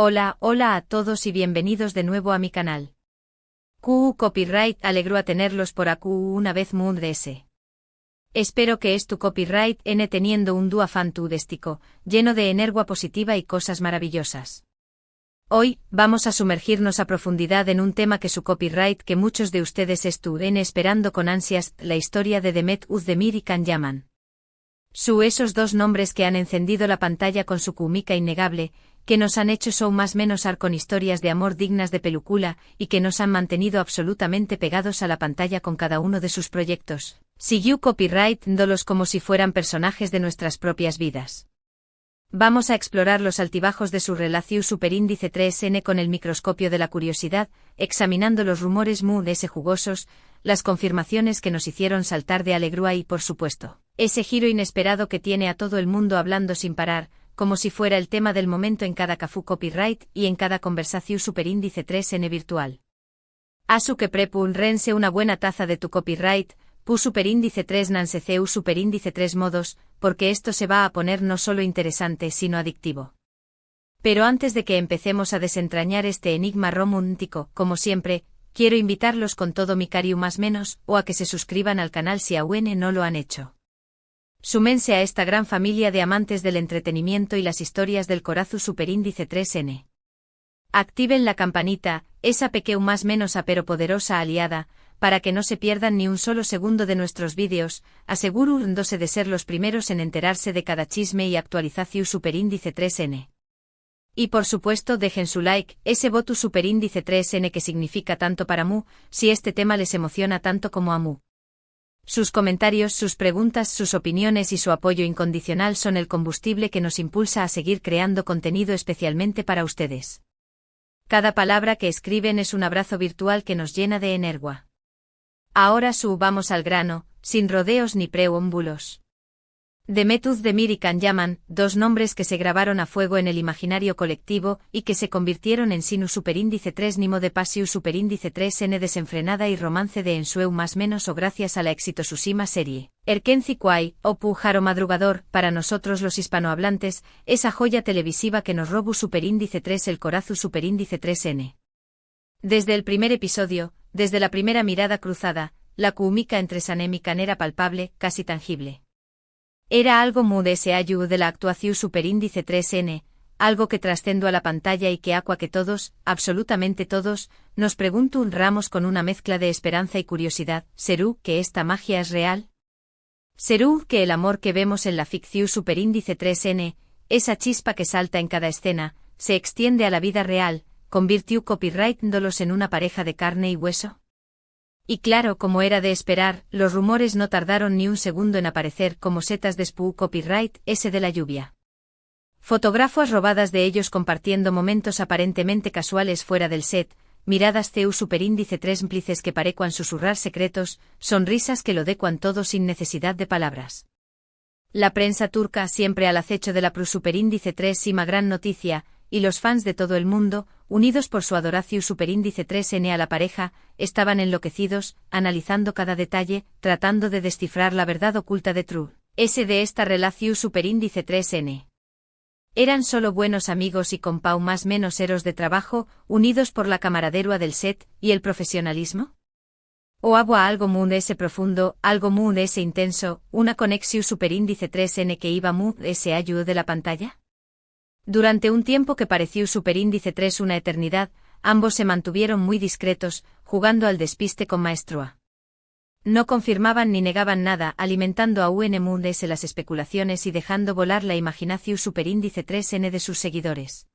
Hola a todos y bienvenidos de nuevo a mi canal. Copyright alegro a tenerlos por aquí una vez más. Espero que tu copyright n teniendo un dúo fantástico, lleno de energía positiva y cosas maravillosas. Hoy, vamos a sumergirnos a profundidad en un tema que su copyright que muchos de ustedes estuvieron esperando con ansias, la historia de Demet Özdemir y Can Yaman. Esos dos nombres que han encendido la pantalla con su química innegable, que nos han hecho show más menos con historias de amor dignas de película, y que nos han mantenido absolutamente pegados a la pantalla con cada uno de sus proyectos. Siguió copyright dándolos como si fueran personajes de nuestras propias vidas. Vamos a explorar los altibajos de su relación superíndice 3N con el microscopio de la curiosidad, examinando los rumores jugosos, las confirmaciones que nos hicieron saltar de alegría y por supuesto, ese giro inesperado que tiene a todo el mundo hablando sin parar, como si fuera el tema del momento en cada cafú copyright y en cada conversación superíndice 3N virtual. Asu que rense una buena taza de tu copyright, pu superíndice 3 nanseceu superíndice 3 modos, porque esto se va a poner no solo interesante sino adictivo. Pero antes de que empecemos a desentrañar este enigma romántico, como siempre, quiero invitarlos con todo mi cariño más menos, o a que se suscriban al canal si aún no lo han hecho. Súmense a esta gran familia de amantes del entretenimiento y las historias del corazu superíndice 3N. Activen la campanita, esa pequeña más menos pero poderosa aliada, para que no se pierdan ni un solo segundo de nuestros vídeos, asegurándose de ser los primeros en enterarse de cada chisme y actualización superíndice 3N. Y por supuesto dejen su like, ese voto superíndice 3N que significa tanto para mu, si este tema les emociona tanto como a mu. Sus comentarios, sus preguntas, sus opiniones y su apoyo incondicional son el combustible que nos impulsa a seguir creando contenido especialmente para ustedes. Cada palabra que escriben es un abrazo virtual que nos llena de energía. Ahora vamos al grano, sin rodeos ni preámbulos. Demet Özdemir y Can Yaman, dos nombres que se grabaron a fuego en el imaginario colectivo y que se convirtieron en sinu superíndice 3 nimo de pasiu superíndice 3N desenfrenada y romance de ensueu más menos o gracias a la exitosísima serie. Erkenci Kwai, o Pujaro Madrugador, para nosotros los hispanohablantes, esa joya televisiva que nos robó superíndice 3 el corazu superíndice 3N. Desde el primer episodio, desde la primera mirada cruzada, la química entre Sanem y Can era palpable, casi tangible. Era algo deseayu de la actuación superíndice 3N, algo que trascendió a la pantalla y que que todos, absolutamente todos, nos preguntamos con una mezcla de esperanza y curiosidad, ¿serú que esta magia es real? ¿Serú que el amor que vemos en la ficción superíndice 3N, esa chispa que salta en cada escena, se extiende a la vida real, convirtió copyright-dándolos en una pareja de carne y hueso? Y claro, como era de esperar, los rumores no tardaron ni un segundo en aparecer como setas de copyright ese de la lluvia. Fotografías robadas de ellos compartiendo momentos aparentemente casuales fuera del set, miradas CU superíndice 3 cómplices que parecuan susurrar secretos, sonrisas que lo decuan todo sin necesidad de palabras. La prensa turca siempre al acecho de la superíndice 3 sima gran noticia, y los fans de todo el mundo, unidos por su adoración superíndice 3N a la pareja, estaban enloquecidos, analizando cada detalle, tratando de descifrar la verdad oculta de True, ese de esta relación superíndice 3N. ¿Eran solo buenos amigos y compau más menos héroes de trabajo, unidos por la camaradería del set y el profesionalismo? ¿O había algo ese profundo, algo ese intenso, una conexión superíndice 3N que iba ese ayudo de la pantalla? Durante un tiempo que pareció superíndice 3 una eternidad, ambos se mantuvieron muy discretos, jugando al despiste con maestría. No confirmaban ni negaban nada, alimentando a UNMUNDS las especulaciones y dejando volar la imaginación superíndice 3N de sus seguidores.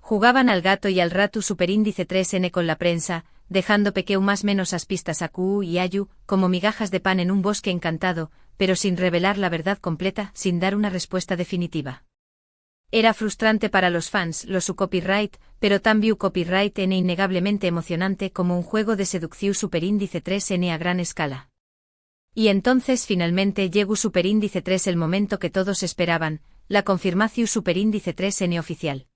Jugaban al gato y al ratu superíndice 3N con la prensa, dejando pequeño más menos as pistas a Q y Ayu, como migajas de pan en un bosque encantado, pero sin revelar la verdad completa, sin dar una respuesta definitiva. Era frustrante para los fans, su copyright, pero también copyright N innegablemente emocionante como un juego de seducción superíndice 3N a gran escala. Y entonces finalmente llegó superíndice 3 el momento que todos esperaban, la confirmación superíndice 3N oficial.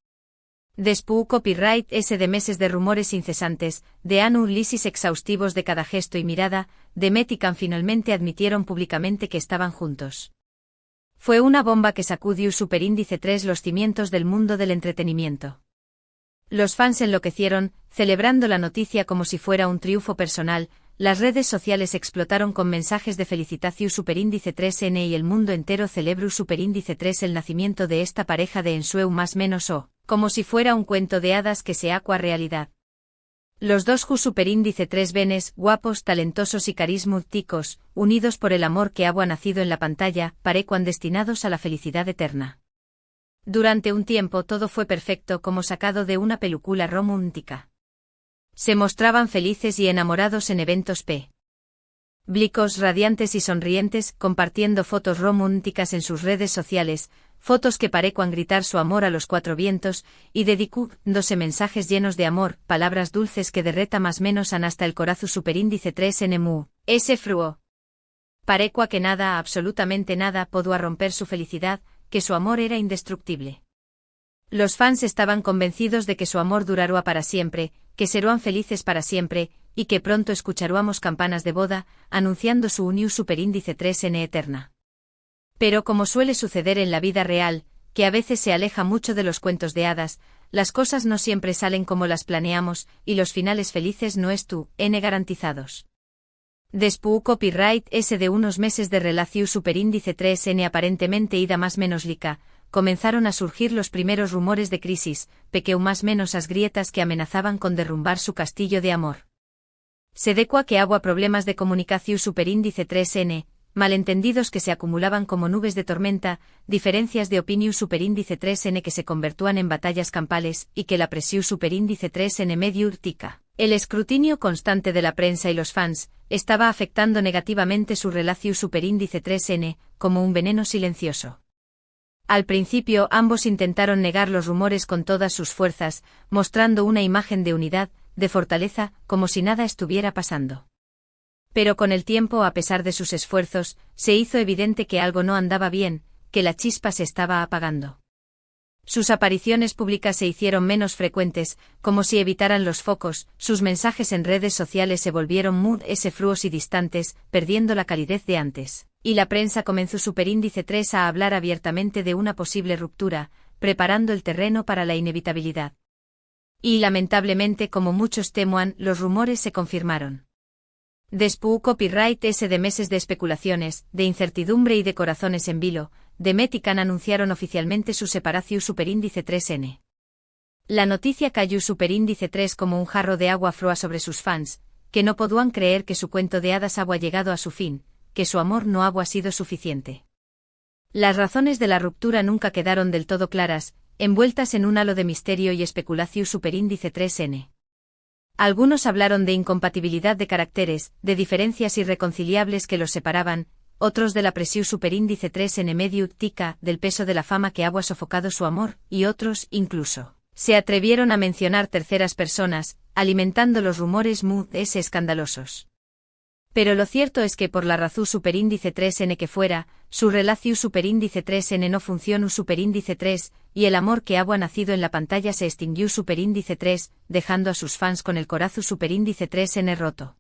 Después copyright ese de meses de rumores incesantes, de análisis exhaustivos de cada gesto y mirada, Demet y Can finalmente admitieron públicamente que estaban juntos. Fue una bomba que sacudió superíndice 3 los cimientos del mundo del entretenimiento. Los fans enloquecieron, celebrando la noticia como si fuera un triunfo personal. Las redes sociales explotaron con mensajes de felicitación superíndice 3N y el mundo entero celebru superíndice 3 el nacimiento de esta pareja de ensueu más menos o, como si fuera un cuento de hadas que se aqua realidad. Los dos ju superíndice 3 venes, guapos, talentosos y carismáticos, unidos por el amor que ha nacido en la pantalla, parecuan destinados a la felicidad eterna. Durante un tiempo todo fue perfecto como sacado de una película romántica. Se mostraban felices y enamorados en eventos públicos radiantes y sonrientes, compartiendo fotos románticas en sus redes sociales, fotos que parecuan gritar su amor a los cuatro vientos, y dedicándose mensajes llenos de amor, palabras dulces que derreta más menos hasta el corazón superíndice 3N mu, ese fruo. Parecua que nada, absolutamente nada, podía romper su felicidad, que su amor era indestructible. Los fans estaban convencidos de que su amor duraría para siempre, que serían felices para siempre, y que pronto escucharíamos campanas de boda, anunciando su unión superíndice 3N eterna. Pero como suele suceder en la vida real, que a veces se aleja mucho de los cuentos de hadas, las cosas no siempre salen como las planeamos, y los finales felices no están garantizados. Después copyright ese de unos meses de relación superíndice 3N aparentemente ida más menos lica, comenzaron a surgir los primeros rumores de crisis, pequeño más menos as grietas que amenazaban con derrumbar su castillo de amor. Se decua que había problemas de comunicación superíndice 3N, malentendidos que se acumulaban como nubes de tormenta, diferencias de opinión superíndice 3N que se convertían en batallas campales, y que la presión superíndice 3N medio urtica. El escrutinio constante de la prensa y los fans estaba afectando negativamente su relación superíndice 3N, como un veneno silencioso. Al principio ambos intentaron negar los rumores con todas sus fuerzas, mostrando una imagen de unidad, de fortaleza, como si nada estuviera pasando. Pero con el tiempo, a pesar de sus esfuerzos, se hizo evidente que algo no andaba bien, que la chispa se estaba apagando. Sus apariciones públicas se hicieron menos frecuentes, como si evitaran los focos, sus mensajes en redes sociales se volvieron fríos y distantes, perdiendo la calidez de antes, y la prensa comenzó superíndice 3 a hablar abiertamente de una posible ruptura, preparando el terreno para la inevitabilidad. Y lamentablemente, como muchos temuan, los rumores se confirmaron. Después copyright ese de meses de especulaciones, de incertidumbre y de corazones en vilo, Demet y Can anunciaron oficialmente su separación superíndice 3N. La noticia cayó superíndice 3 como un jarro de agua fría sobre sus fans, que no podían creer que su cuento de hadas había llegado a su fin, que su amor no había sido suficiente. Las razones de la ruptura nunca quedaron del todo claras, envueltas en un halo de misterio y especulación superíndice 3N. Algunos hablaron de incompatibilidad de caracteres, de diferencias irreconciliables que los separaban, otros de la presión superíndice 3N medio tica, del peso de la fama que había sofocado su amor, y otros, incluso, se atrevieron a mencionar terceras personas, alimentando los rumores escandalosos. Pero lo cierto es que por la razón superíndice 3N que fuera, su relación superíndice 3N no funcionó superíndice 3, y el amor que había nacido en la pantalla se extinguió superíndice 3, dejando a sus fans con el corazón superíndice 3N roto.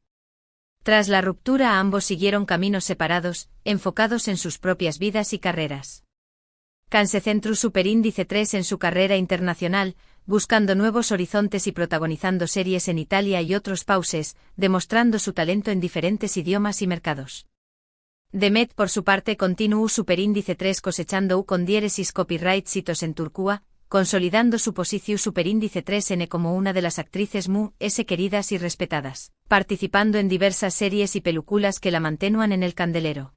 Tras la ruptura ambos siguieron caminos separados, enfocados en sus propias vidas y carreras. Can se centró superíndice 3 en su carrera internacional, buscando nuevos horizontes y protagonizando series en Italia y otros países, demostrando su talento en diferentes idiomas y mercados. Demet por su parte continuó superíndice 3 cosechando con diéresis copyright citos en Turcúa, consolidando su posición superíndice 3N como una de las actrices queridas y respetadas, participando en diversas series y películas que la mantenían en el candelero.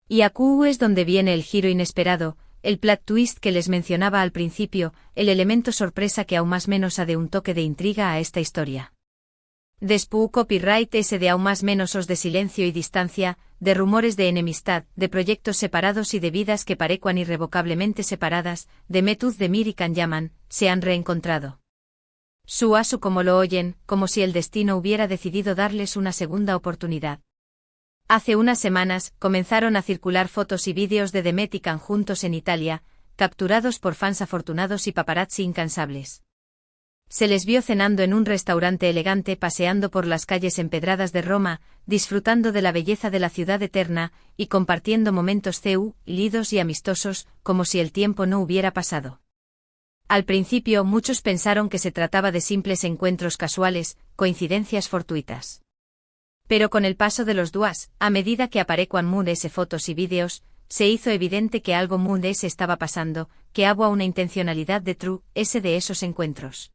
Y aquí es donde viene el giro inesperado, el plot twist que les mencionaba al principio, el elemento sorpresa que aún más menos ha de un toque de intriga a esta historia. Después copyright ese de aún más menos os de silencio y distancia, de rumores de enemistad, de proyectos separados y de vidas que parecuan irrevocablemente separadas, de Metuz de Mir y Can Yaman, se han reencontrado. Su a su como lo oyen, como si el destino hubiera decidido darles una segunda oportunidad. Hace unas semanas, comenzaron a circular fotos y vídeos de Demet y Can juntos en Italia, capturados por fans afortunados y paparazzi incansables. Se les vio cenando en un restaurante elegante, paseando por las calles empedradas de Roma, disfrutando de la belleza de la ciudad eterna, y compartiendo momentos lidos y amistosos, como si el tiempo no hubiera pasado. Al principio muchos pensaron que se trataba de simples encuentros casuales, coincidencias fortuitas. Pero con el paso de los días, a medida que aparecían muchas fotos y vídeos, se hizo evidente que algo mucho estaba pasando, que había una intencionalidad detrás de esos encuentros.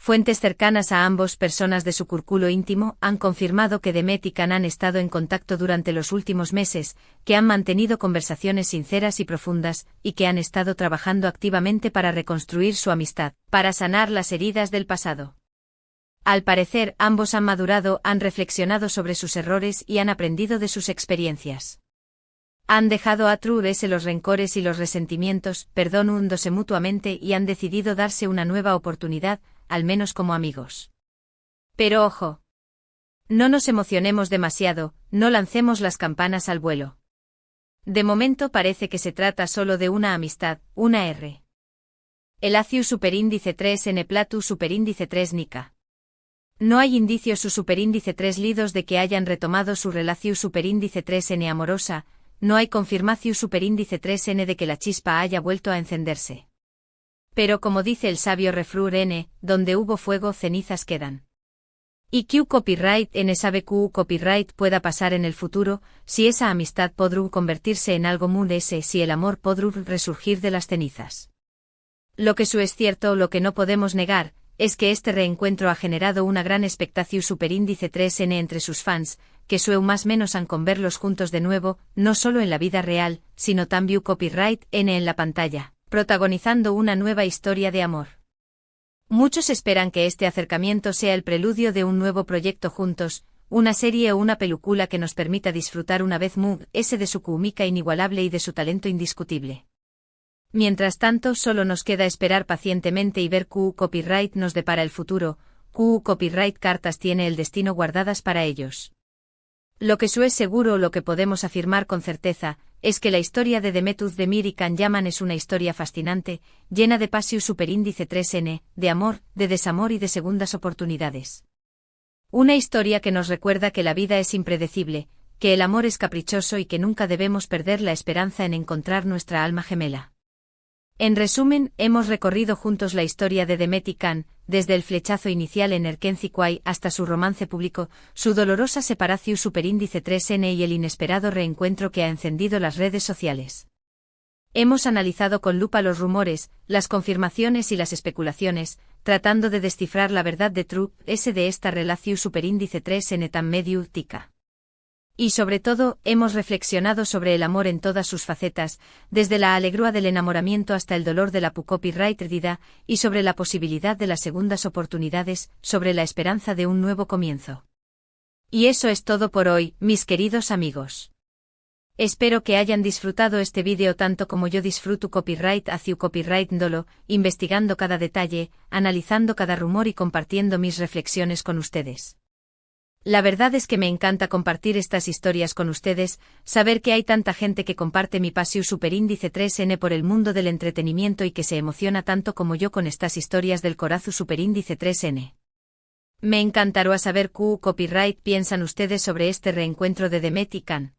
Fuentes cercanas a ambos personas de su círculo íntimo han confirmado que Demet y Can han estado en contacto durante los últimos meses, que han mantenido conversaciones sinceras y profundas, y que han estado trabajando activamente para reconstruir su amistad, para sanar las heridas del pasado. Al parecer, ambos han madurado, han reflexionado sobre sus errores y han aprendido de sus experiencias. Han dejado atrás los rencores y los resentimientos, perdonándose mutuamente y han decidido darse una nueva oportunidad, al menos como amigos. Pero ojo. No nos emocionemos demasiado, no lancemos las campanas al vuelo. De momento parece que se trata solo de una amistad, una R. Elacius superíndice 3N Platus superíndice 3 Nika. No hay indicios su superíndice 3 lidos de que hayan retomado su relación superíndice 3N amorosa, no hay confirmación superíndice 3N de que la chispa haya vuelto a encenderse. Pero como dice el sabio refrán N, donde hubo fuego cenizas quedan. Y Q copyright N sabe Q copyright pueda pasar en el futuro, si esa amistad podrá convertirse en algo muy ese si el amor podrá resurgir de las cenizas. Lo que es cierto, lo que no podemos negar, es que este reencuentro ha generado una gran expectación superíndice 3N entre sus fans, que sue más menos han con verlos juntos de nuevo, no solo en la vida real, sino también copyright N en la pantalla, protagonizando una nueva historia de amor. Muchos esperan que este acercamiento sea el preludio de un nuevo proyecto juntos, una serie o una película que nos permita disfrutar una vez más de su química inigualable y de su talento indiscutible. Mientras tanto, solo nos queda esperar pacientemente y ver Q copyright nos depara el futuro. Q copyright cartas tiene el destino guardadas para ellos. Lo que es seguro o lo que podemos afirmar con certeza, es que la historia de Demetuz Demir y Can Yaman es una historia fascinante, llena de pasión superíndice 3N, de amor, de desamor y de segundas oportunidades. Una historia que nos recuerda que la vida es impredecible, que el amor es caprichoso y que nunca debemos perder la esperanza en encontrar nuestra alma gemela. En resumen, hemos recorrido juntos la historia de Demet y Can, desde el flechazo inicial en Erkenci hasta su romance público, su dolorosa separación superíndice 3N y el inesperado reencuentro que ha encendido las redes sociales. Hemos analizado con lupa los rumores, las confirmaciones y las especulaciones, tratando de descifrar la verdad de de esta relación superíndice 3N tan medio tica. Y sobre todo, hemos reflexionado sobre el amor en todas sus facetas, desde la alegría del enamoramiento hasta el dolor de la copyright perdida, y sobre la posibilidad de las segundas oportunidades, sobre la esperanza de un nuevo comienzo. Y eso es todo por hoy, mis queridos amigos. Espero que hayan disfrutado este vídeo tanto como yo disfruto copyright hacia copyright dolo, investigando cada detalle, analizando cada rumor y compartiendo mis reflexiones con ustedes. La verdad es que me encanta compartir estas historias con ustedes, saber que hay tanta gente que comparte mi pasión superíndice 3N por el mundo del entretenimiento y que se emociona tanto como yo con estas historias del corazón superíndice 3N. Me encantará saber qué copyright piensan ustedes sobre este reencuentro de Demet y Can.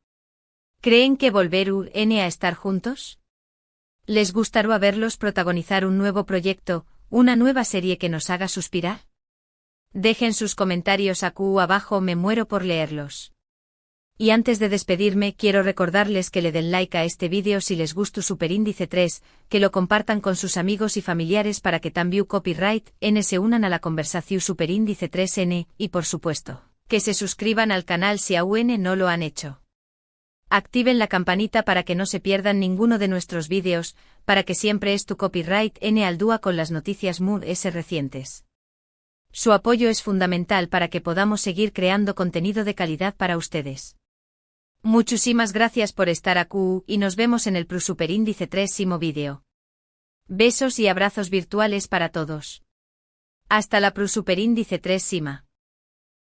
¿Creen que volverán a estar juntos? ¿Les gustará verlos protagonizar un nuevo proyecto, una nueva serie que nos haga suspirar? Dejen sus comentarios aquí abajo, me muero por leerlos. Y antes de despedirme quiero recordarles que le den like a este vídeo si les gustó superíndice 3, que lo compartan con sus amigos y familiares para que también copyright N se unan a la conversación superíndice 3N, y por supuesto, que se suscriban al canal si aún no lo han hecho. Activen la campanita para que no se pierdan ninguno de nuestros vídeos, para que siempre es tu copyright N al dúa con las noticias recientes. Su apoyo es fundamental para que podamos seguir creando contenido de calidad para ustedes. Muchísimas gracias por estar aquí y nos vemos en el superíndice 3 vídeo. Besos y abrazos virtuales para todos. Hasta la superíndice 3.